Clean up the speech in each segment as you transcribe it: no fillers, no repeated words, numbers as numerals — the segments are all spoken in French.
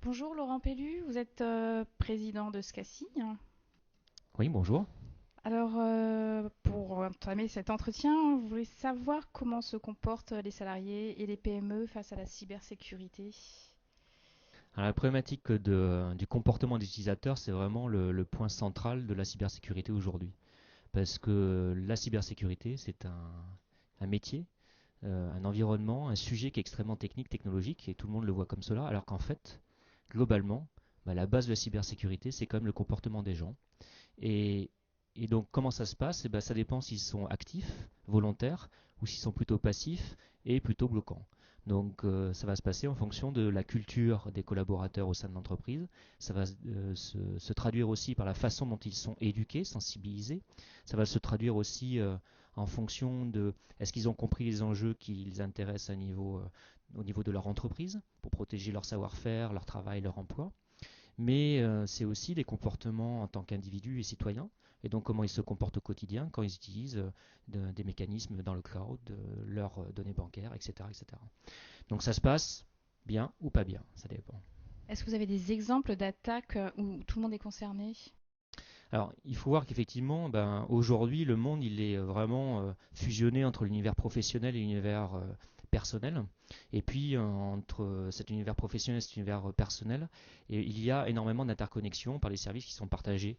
Bonjour Laurent Pellu, vous êtes président de SCACI. Oui, bonjour. Alors, pour entamer cet entretien, vous voulez savoir comment se comportent les salariés et les PME face à la cybersécurité. Alors, la problématique du comportement des utilisateurs, c'est vraiment le point central de la cybersécurité aujourd'hui. Parce que la cybersécurité, c'est un métier, un environnement, un sujet qui est extrêmement technique, technologique, et tout le monde le voit comme cela, alors qu'en fait, globalement, la base de la cybersécurité, c'est quand même le comportement des gens. Et, et donc, comment ça se passe? Ça dépend s'ils sont actifs, volontaires, ou s'ils sont plutôt passifs et plutôt bloquants. Donc, ça va se passer en fonction de la culture des collaborateurs au sein de l'entreprise. Ça va se traduire aussi par la façon dont ils sont éduqués, sensibilisés. Ça va se traduire aussi en fonction de est-ce qu'ils ont compris les enjeux qui les intéressent au niveau de leur entreprise pour protéger leur savoir-faire, leur travail, leur emploi. Mais c'est aussi des comportements en tant qu'individus et citoyens, et donc comment ils se comportent au quotidien quand ils utilisent des mécanismes dans le cloud, leurs données bancaires, etc., etc. Donc ça se passe bien ou pas bien, ça dépend. Est-ce que vous avez des exemples d'attaques où tout le monde est concerné? Alors, il faut voir qu'effectivement, aujourd'hui, le monde, il est vraiment fusionné entre l'univers professionnel et l'univers personnel. Et puis, entre cet univers professionnel et cet univers personnel, et il y a énormément d'interconnexions par les services qui sont partagés.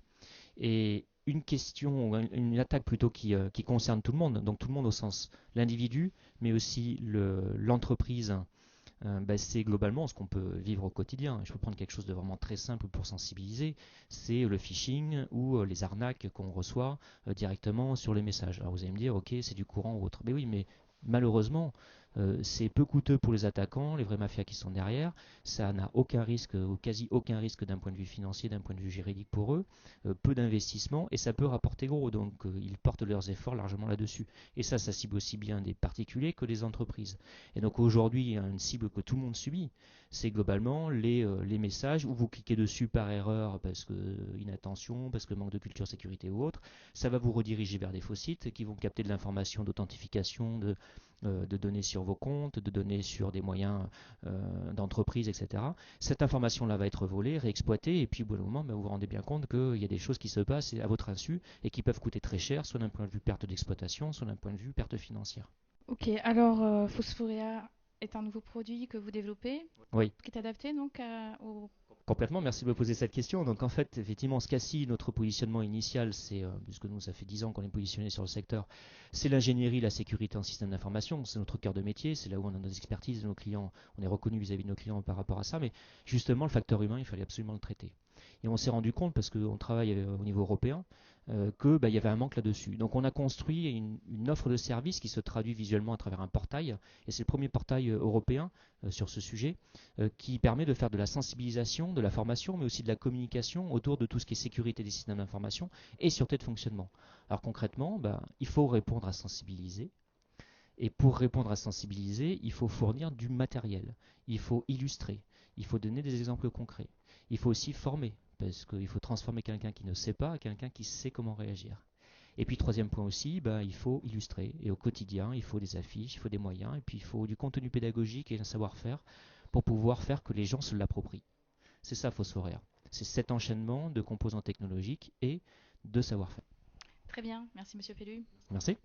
Et une question, ou une attaque plutôt qui concerne tout le monde, donc tout le monde au sens l'individu, mais aussi l'entreprise, c'est globalement ce qu'on peut vivre au quotidien. Je peux prendre quelque chose de vraiment très simple pour sensibiliser, c'est le phishing ou les arnaques qu'on reçoit directement sur les messages. Alors vous allez me dire, ok, c'est du courant ou autre. Mais oui, mais malheureusement, c'est peu coûteux pour les attaquants, les vraies mafias qui sont derrière. Ça n'a aucun risque ou quasi aucun risque d'un point de vue financier, d'un point de vue juridique pour eux. Peu d'investissement et ça peut rapporter gros. Donc ils portent leurs efforts largement là-dessus. Et ça cible aussi bien des particuliers que des entreprises. Et donc aujourd'hui, une cible que tout le monde subit, c'est globalement les messages où vous cliquez dessus par erreur parce que inattention, parce que manque de culture sécurité ou autre. Ça va vous rediriger vers des faux sites qui vont capter de l'information d'authentification, de données sur vos comptes, de données sur des moyens d'entreprise, etc. Cette information-là va être volée, réexploitée, et puis au bout d'un moment, vous vous rendez bien compte qu'il y a des choses qui se passent à votre insu et qui peuvent coûter très cher, soit d'un point de vue perte d'exploitation, soit d'un point de vue perte financière. Ok, alors Phosphorea est un nouveau produit que vous développez, Oui. qui est adapté donc au... Complètement, merci de me poser cette question. Donc en fait, effectivement, SCACI, notre positionnement initial, c'est, puisque nous, ça fait 10 ans qu'on est positionné sur le secteur, c'est l'ingénierie, la sécurité en système d'information. C'est notre cœur de métier, c'est là où on a nos expertises, nos clients, on est reconnu vis-à-vis de nos clients par rapport à ça. Mais justement, le facteur humain, il fallait absolument le traiter. Et on s'est rendu compte, parce qu'on travaille au niveau européen, qu'il y avait un manque là-dessus. Donc on a construit une offre de service qui se traduit visuellement à travers un portail. Et c'est le premier portail européen sur ce sujet qui permet de faire de la sensibilisation, de la formation, mais aussi de la communication autour de tout ce qui est sécurité des systèmes d'information et sûreté de fonctionnement. Alors concrètement, il faut répondre à sensibiliser. Et pour répondre à sensibiliser, il faut fournir du matériel, il faut illustrer, il faut donner des exemples concrets. Il faut aussi former, parce qu'il faut transformer quelqu'un qui ne sait pas à quelqu'un qui sait comment réagir. Et puis troisième point aussi, il faut illustrer. Et au quotidien, il faut des affiches, il faut des moyens, et puis il faut du contenu pédagogique et un savoir-faire pour pouvoir faire que les gens se l'approprient. C'est ça Phosphorea. C'est cet enchaînement de composants technologiques et de savoir-faire. Très bien, merci Monsieur Pellu. Merci.